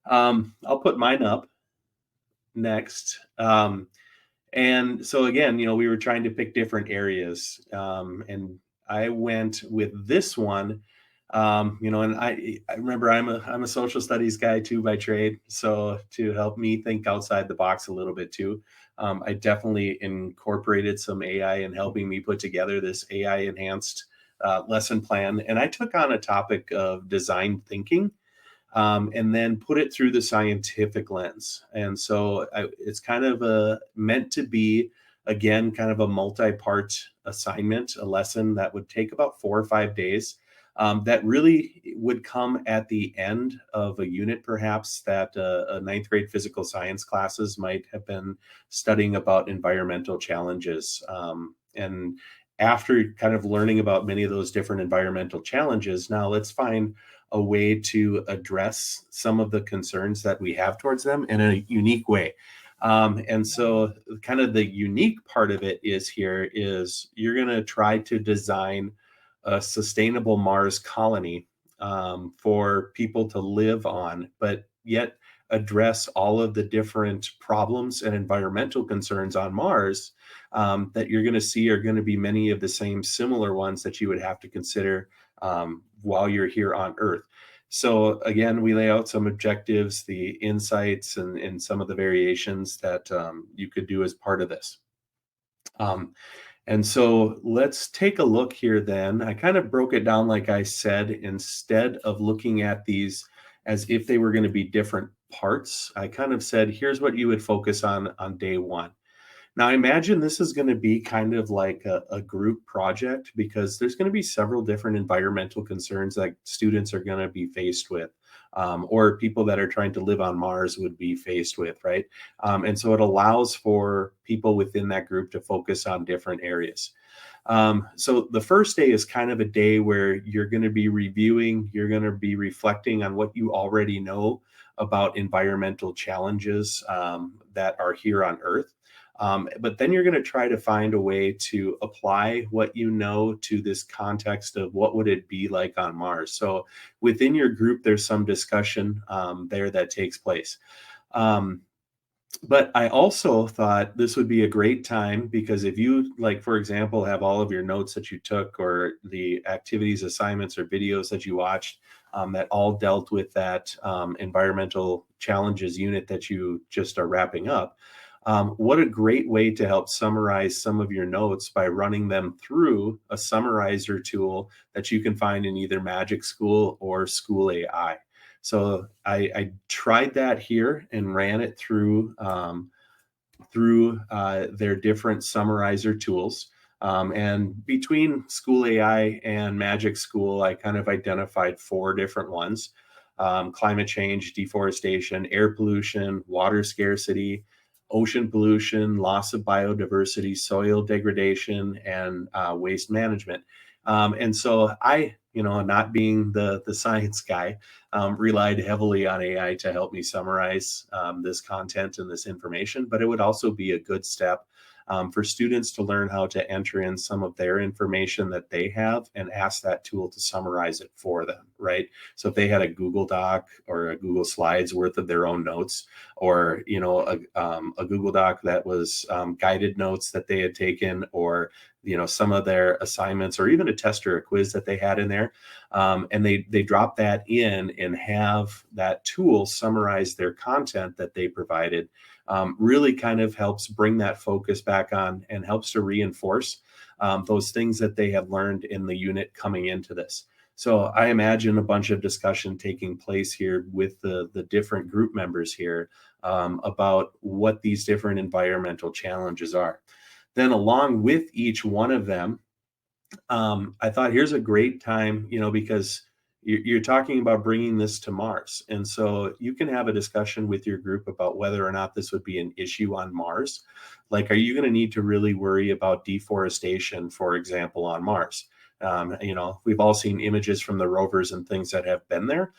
I'll put mine up next. And so again, we were trying to pick different areas. And I went with this one. And I remember I'm a social studies guy too by trade. So to help me think outside the box a little bit too, I definitely incorporated some AI in helping me put together this AI enhanced lesson plan. And I took on a topic of design thinking, and then put it through the scientific lens. And so it's kind of meant to be, again, kind of a multi-part assignment, a lesson that would take about 4 or 5 days. That really would come at the end of a unit, perhaps, that a ninth grade physical science classes might have been studying about environmental challenges. And after kind of learning about many of those different environmental challenges, now let's find a way to address some of the concerns that we have towards them in a unique way. And so kind of the unique part of it is you're going to try to design a sustainable Mars colony for people to live on, but yet address all of the different problems and environmental concerns on Mars that you're going to see are going to be many of the same similar ones that you would have to consider while you're here on Earth. So again, we lay out some objectives, the insights, and some of the variations that you could do as part of this. And so let's take a look here then. I kind of broke it down, like I said, instead of looking at these as if they were going to be different parts. I kind of said, here's what you would focus on day one. Now, I imagine this is going to be kind of like a group project, because there's going to be several different environmental concerns that students are going to be faced with, or people that are trying to live on Mars would be faced with, right? And so it allows for people within that group to focus on different areas. So the first day is kind of a day where you're going to be reviewing, you're going to be reflecting on what you already know about environmental challenges that are here on Earth. But then you're going to try to find a way to apply what you know to this context of what would it be like on Mars. So within your group, there's some discussion there that takes place. But I also thought this would be a great time, because if you, like, for example, have all of your notes that you took, or the activities, assignments, or videos that you watched that all dealt with that environmental challenges unit that you just are wrapping up, what a great way to help summarize some of your notes by running them through a summarizer tool that you can find in either Magic School or SchoolAI. So I tried that here and ran it through their different summarizer tools. And between SchoolAI and Magic School, I kind of identified 4 different ones: climate change, deforestation, air pollution, water scarcity, ocean pollution, loss of biodiversity, soil degradation, and waste management. And so I, not being the science guy, relied heavily on AI to help me summarize this content and this information. But it would also be a good step for students to learn how to enter in some of their information that they have and ask that tool to summarize it for them, right? So if they had a Google Doc or a Google Slides worth of their own notes, or a Google Doc that was guided notes that they had taken, or some of their assignments, or even a test or a quiz that they had in there, and they drop that in and have that tool summarize their content that they provided, really kind of helps bring that focus back on and helps to reinforce those things that they have learned in the unit coming into this. So I imagine a bunch of discussion taking place here with the different group members here about what these different environmental challenges are. Then along with each one of them, I thought, here's a great time, because you're talking about bringing this to Mars. And so you can have a discussion with your group about whether or not this would be an issue on Mars. Like, are you going to need to really worry about deforestation, for example, on Mars? We've all seen images from the rovers and things that have been there.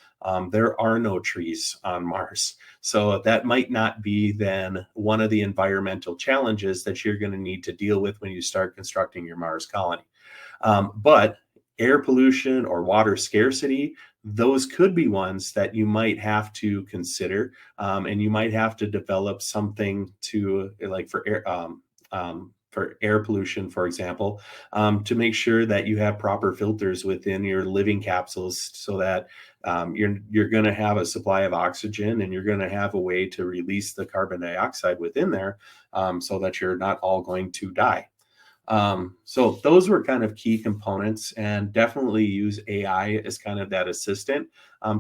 There are no trees on Mars. So that might not be then one of the environmental challenges that you're going to need to deal with when you start constructing your Mars colony. But air pollution or water scarcity, those could be ones that you might have to consider, and you might have to develop something to, like, for air pollution, for example, to make sure that you have proper filters within your living capsules, so that you're going to have a supply of oxygen, and you're going to have a way to release the carbon dioxide within there, so that you're not all going to die. So those were kind of key components, and definitely use AI as kind of that assistant,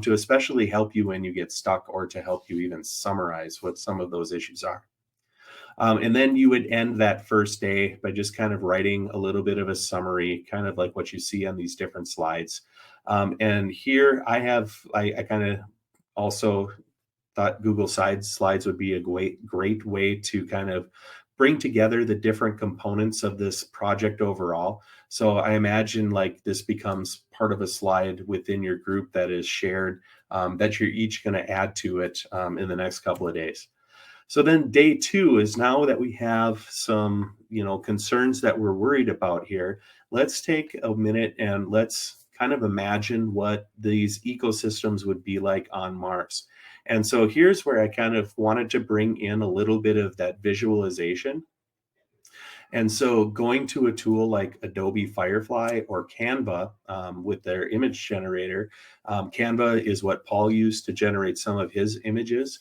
to especially help you when you get stuck, or to help you even summarize what some of those issues are. And then you would end that first day by just kind of writing a little bit of a summary, kind of like what you see on these different slides. And here I kind of also thought Google Slides would be a great way to kind of bring together the different components of this project overall. So I imagine, like, this becomes part of a slide within your group that is shared, that you're each going to add to it in the next couple of days. So then day 2 is, now that we have some, concerns that we're worried about here, let's take a minute and let's kind of imagine what these ecosystems would be like on Mars. And so here's where I kind of wanted to bring in a little bit of that visualization. And so going to a tool like Adobe Firefly or Canva, with their image generator. Canva is what Paul used to generate some of his images.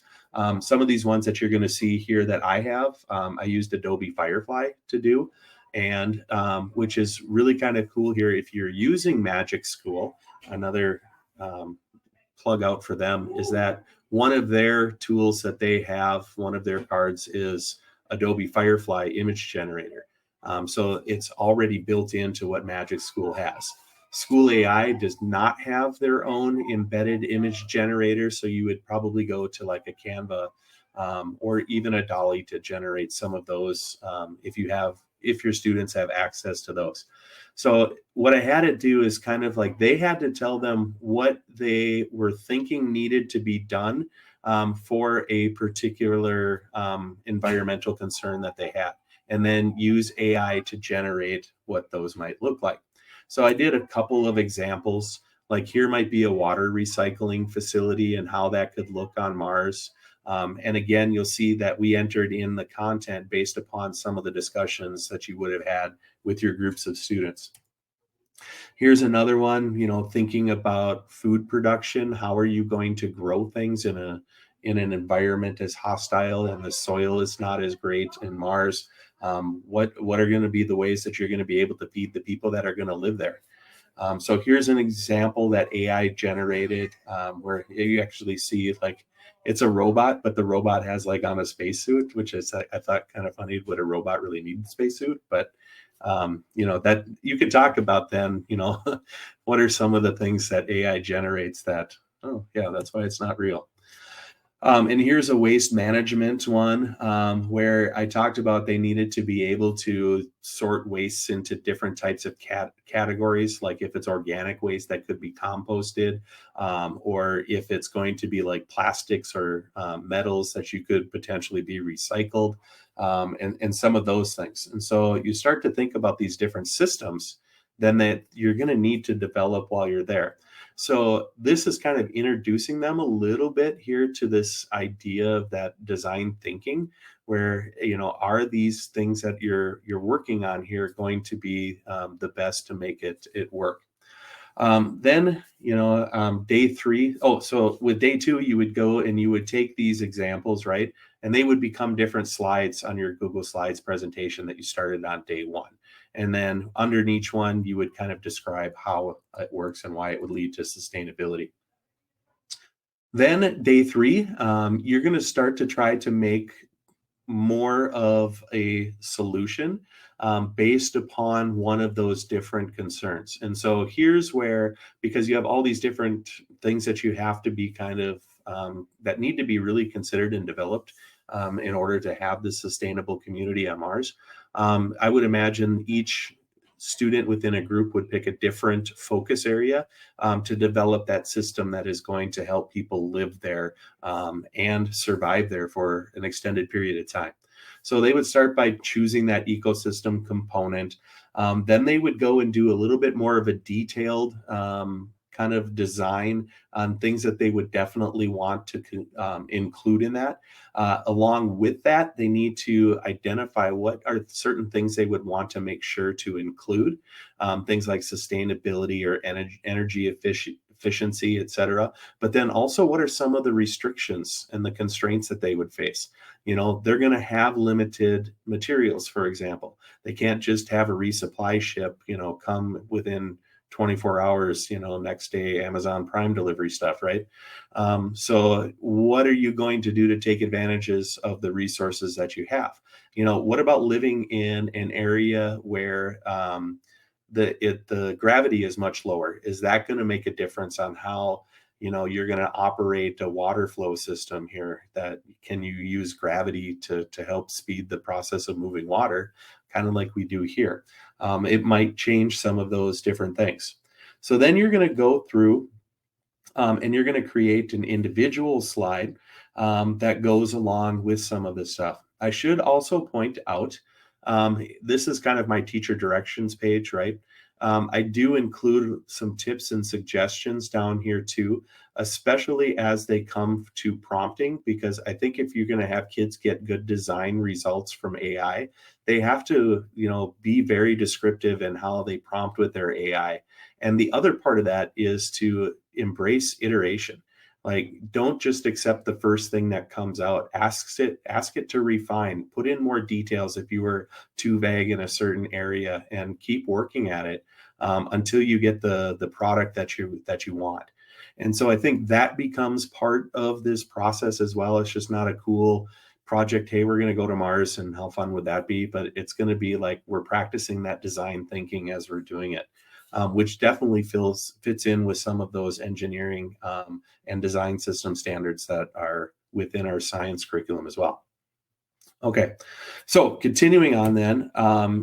Some of these ones that you're going to see here that I have, I used Adobe Firefly to do, and which is really kind of cool here. If you're using Magic School, another plug out for them is that one of their tools that they have, one of their cards, is Adobe Firefly Image Generator. So it's already built into what Magic School has. SchoolAI does not have their own embedded image generator, so you would probably go to like a Canva, or even a Dolly to generate some of those, if your students have access to those. So what I had to do is kind of like, they had to tell them what they were thinking needed to be done, for a particular environmental concern that they had, and then use AI to generate what those might look like. So I did a couple of examples. Like, here might be a water recycling facility and how that could look on Mars. And again, you'll see that we entered in the content based upon some of the discussions that you would have had with your groups of students. Here's another one, thinking about food production. How are you going to grow things in an environment as hostile, and the soil is not as great in Mars? What are going to be the ways that you're going to be able to feed the people that are going to live there? So here's an example that AI generated, where you actually see, like, it's a robot, but the robot has like on a spacesuit, which is, I thought, kind of funny. Would a robot really need a spacesuit? But that you could talk about then, what are some of the things that AI generates that, oh yeah, that's why it's not real. And here's a waste management one, where I talked about they needed to be able to sort wastes into different types of categories, like if it's organic waste that could be composted, or if it's going to be like plastics or metals that you could potentially be recycled, and some of those things. And so you start to think about these different systems then that you're going to need to develop while you're there. So this is kind of introducing them a little bit here to this idea of that design thinking, where, are these things that you're working on here going to be the best to make it work? Then, day 3. Oh, so with day 2, you would go and you would take these examples, right? And they would become different slides on your Google Slides presentation that you started on day 1. And then underneath each one, you would kind of describe how it works and why it would lead to sustainability. Then day 3, you're going to start to try to make more of a solution, based upon one of those different concerns. And so here's where, because you have all these different things that you have to be kind of, that need to be really considered and developed, in order to have this sustainable community on Mars. I would imagine each student within a group would pick a different focus area, to develop that system that is going to help people live there, and survive there for an extended period of time. So they would start by choosing that ecosystem component. Then they would go and do a little bit more of a detailed kind of design on things that they would definitely want to include in that. Along with that, they need to identify what are certain things they would want to make sure to include, things like sustainability or energy efficiency, et cetera. But then also, what are some of the restrictions and the constraints that they would face? They're going to have limited materials, for example. They can't just have a resupply ship, come within 24 hours, next day Amazon Prime delivery stuff, right? So what are you going to do to take advantages of the resources that you have? What about living in an area where the gravity is much lower? Is that going to make a difference on how you're going to operate a water flow system here? That can you use gravity to help speed the process of moving water, kind of like we do here? It might change some of those different things. So then you're going to go through and you're going to create an individual slide that goes along with some of this stuff. I should also point out, this is kind of my teacher directions page, right? I do include some tips and suggestions down here too, especially as they come to prompting, because I think if you're going to have kids get good design results from AI, they have to, be very descriptive in how they prompt with their AI. And the other part of that is to embrace iteration. Like, don't just accept the first thing that comes out. Ask it to refine, put in more details if you were too vague in a certain area, and keep working at it until you get the product that you want. And so I think that becomes part of this process as well. It's just not a cool project. Hey, we're going to go to Mars, and how fun would that be? But it's going to be like we're practicing that design thinking as we're doing it. Which definitely fits in with some of those engineering and design system standards that are within our science curriculum as well. Okay, so continuing on then.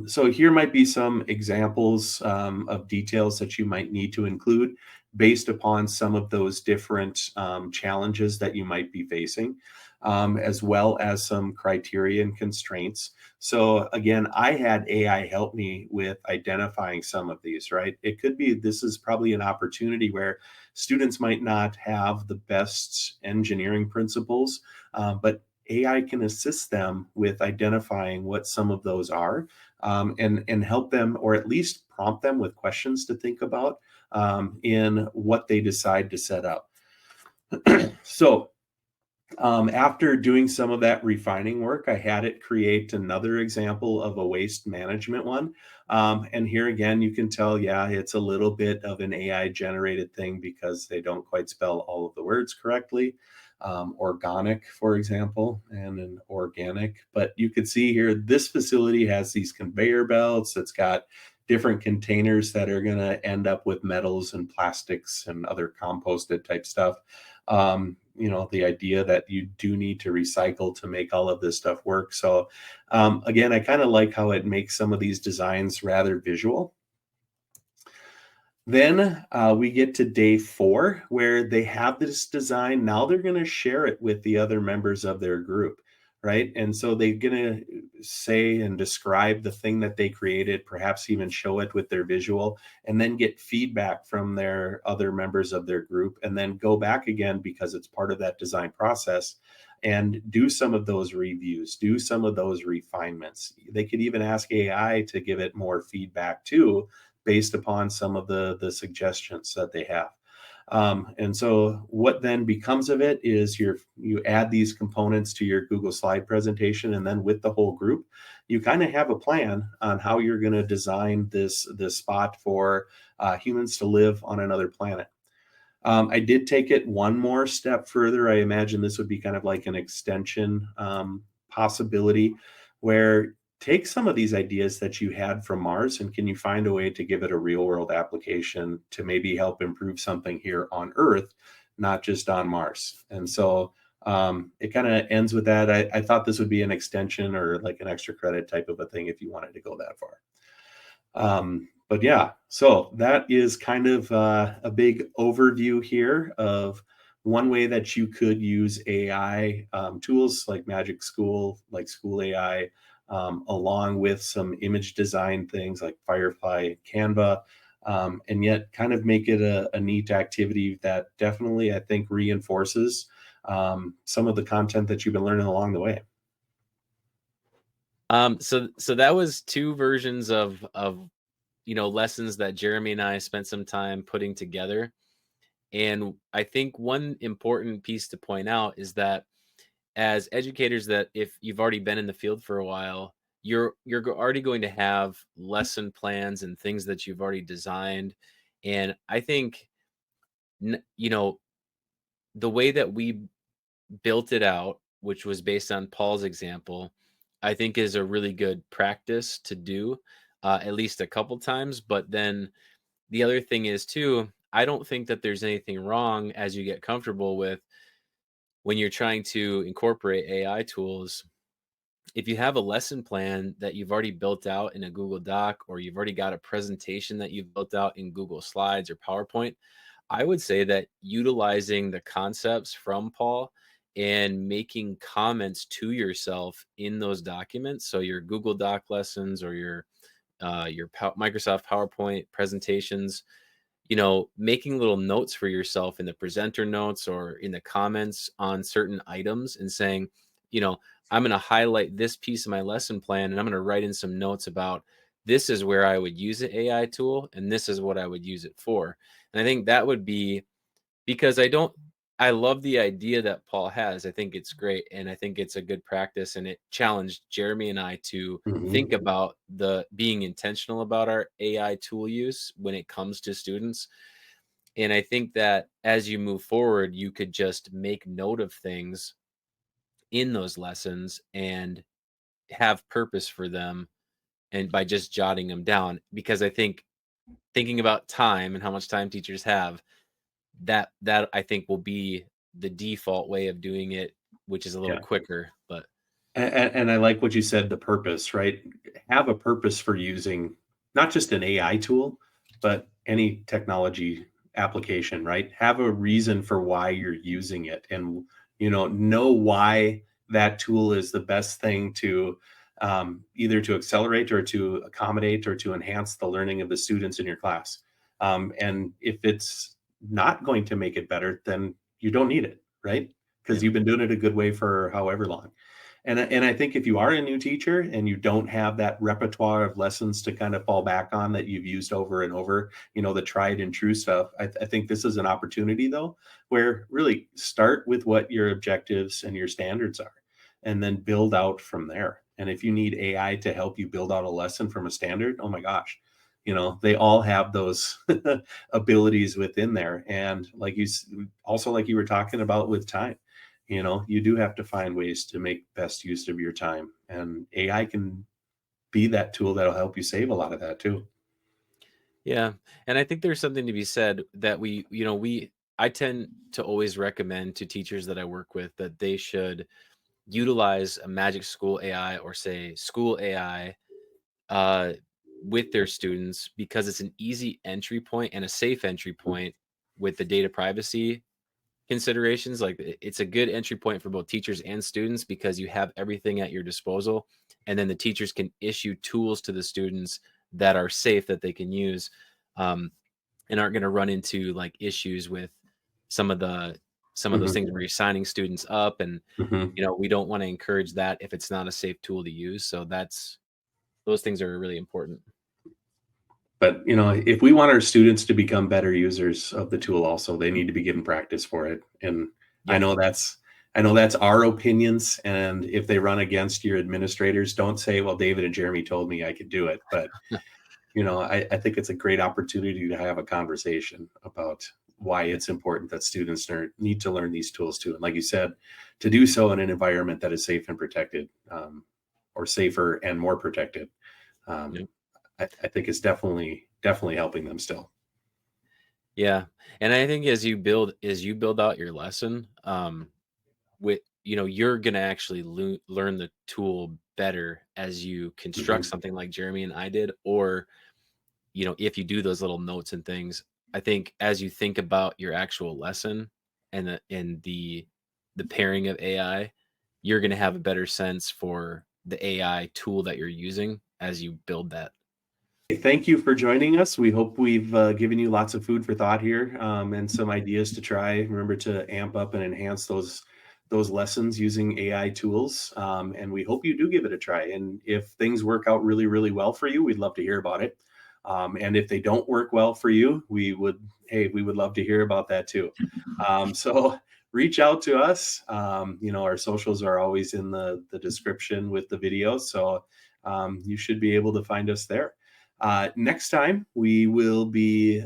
So here might be some examples of details that you might need to include based upon some of those different challenges that you might be facing, as well as some criteria and constraints. So again, I had AI help me with identifying some of these, right? It could be, this is probably an opportunity where students might not have the best engineering principles, but AI can assist them with identifying what some of those are, and help them, or at least prompt them with questions to think about in what they decide to set up. So after doing some of that refining work, I had it create another example of a waste management one. And here again, you can tell, yeah, it's a little bit of an AI generated thing because they don't quite spell all of the words correctly. Organic, for example, and an organic. But you could see here, this facility has these conveyor belts. It's got different containers that are going to end up with metals and plastics and other composted type stuff. The idea that you do need to recycle to make all of this stuff work. So again, I kind of like how it makes some of these designs rather visual. Then we get to day 4, where they have this design. Now they're going to share it with the other members of their group, right? And so they're going to say and describe the thing that they created, perhaps even show it with their visual, and then get feedback from their other members of their group, and then go back again, because it's part of that design process, and do some of those reviews, do some of those refinements. They could even ask AI to give it more feedback too, based upon some of the suggestions that they have. And so what then becomes of it is you add these components to your Google slide presentation, and then with the whole group, you kind of have a plan on how you're going to design this spot for humans to live on another planet. I did take it one more step further. I imagine this would be kind of like an extension possibility, where take some of these ideas that you had from Mars, and can you find a way to give it a real world application to maybe help improve something here on Earth, not just on Mars? And so it kind of ends with that. I thought this would be an extension or like an extra credit type of a thing if you wanted to go that far. But yeah, so that is kind of a big overview here of one way that you could use AI tools like Magic School, like SchoolAI, along with some image design things like Firefly, Canva, and yet kind of make it a neat activity that definitely, I think, reinforces some of the content that you've been learning along the way. So that was two versions of lessons that Jeremy and I spent some time putting together. And I think one important piece to point out is that as educators, that if you've already been in the field for a while, already going to have lesson plans and things that you've already designed. And I think the way that we built it out, which was based on Paul's example, I think is a really good practice to do at least a couple times. But then the other thing is too, I don't think that there's anything wrong as you get comfortable with when you're trying to incorporate AI tools. If you have a lesson plan that you've already built out in a Google Doc, or you've already got a presentation that you've built out in Google Slides or PowerPoint, I would say that utilizing the concepts from Paul and making comments to yourself in those documents, so your Google Doc lessons or your Microsoft PowerPoint presentations, making little notes for yourself in the presenter notes or in the comments on certain items and saying, you know, I'm going to highlight this piece of my lesson plan and I'm going to write in some notes about this is where I would use an AI tool and this is what I would use it for. And I think that would be because I love the idea that Paul has. I think it's great and I think it's a good practice, and it challenged Jeremy and I to think Hmm. about the being intentional about our AI tool use when it comes to students. And I think that as you move forward, you could just make note of things in those lessons and have purpose for them, and by just jotting them down, because I think thinking about time and how much time teachers have, that I think will be the default way of doing it, which is a little Yeah. quicker. But And I like what you said, the purpose, right? Have a purpose for using not just an AI tool, but any technology application, right? Have a reason for why you're using it, and know why that tool is the best thing to either to accelerate or to accommodate or to enhance the learning of the students in your class. And if it's not going to make it better, then you don't need it, right? yeah, Because you've been doing it a good way for however long. And I think if you are a new teacher and you don't have that repertoire of lessons to kind of fall back on that you've used over and over, the tried and true stuff, I think this is an opportunity though, where really start with what your objectives and your standards are, and then build out from there. And if you need AI to help you build out a lesson from a standard, oh my gosh, they all have those abilities within there. And also like you were talking about with time, you do have to find ways to make best use of your time, and AI can be that tool that'll help you save a lot of that too. yeah. And I think there's something to be said that I tend to always recommend to teachers that I work with that they should utilize a Magic School AI, or say School AI, uh, with their students, because it's an easy entry point and a safe entry point with the data privacy considerations. Like, it's a good entry point for both teachers and students because you have everything at your disposal, and then the teachers can issue tools to the students that are safe, that they can use, um, and aren't going to run into like issues with some of the some of those Mhm, things where you're signing students up, and mhm. we don't want to encourage that if it's not a safe tool to use. So those things are really important. But, if we want our students to become better users of the tool also, they need to be given practice for it. And I Yeah. know that's I know that's our opinions, and if they run against your administrators, don't say, "Well, David and Jeremy told me I could do it." But I think it's a great opportunity to have a conversation about why Yeah. it's important that students need to learn these tools too. And like you said, to do so in an environment that is safe and protected, or safer and more protected, um, Yeah. I think is definitely helping them still. Yeah. And I think as you build out your lesson, with you're gonna actually learn the tool better as you construct Hmm. something like Jeremy and I did, or if you do those little notes and things. I think as you think about your actual lesson and the pairing of AI, you're gonna have a better sense for the AI tool that you're using as you build that. Thank you for joining us. We hope we've given you lots of food for thought here, and some ideas to try. Remember to amp up and enhance those lessons using AI tools. And we hope you do give it a try. And if things work out really, really well for you, we'd love to hear about it. And if they don't work well for you, we would love to hear about that too. So reach out to us. Our socials are always in the description with the video. So you should be able to find us there. Next time, we will be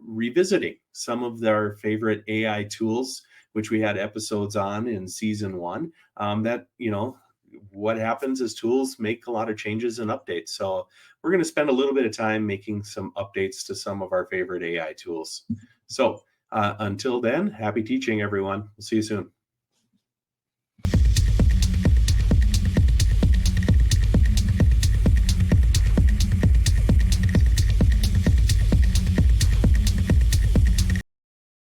revisiting some of our favorite AI tools, which we had episodes on in season 1. What happens is tools make a lot of changes and updates. So we're going to spend a little bit of time making some updates to some of our favorite AI tools. So until then, happy teaching, everyone. We'll see you soon.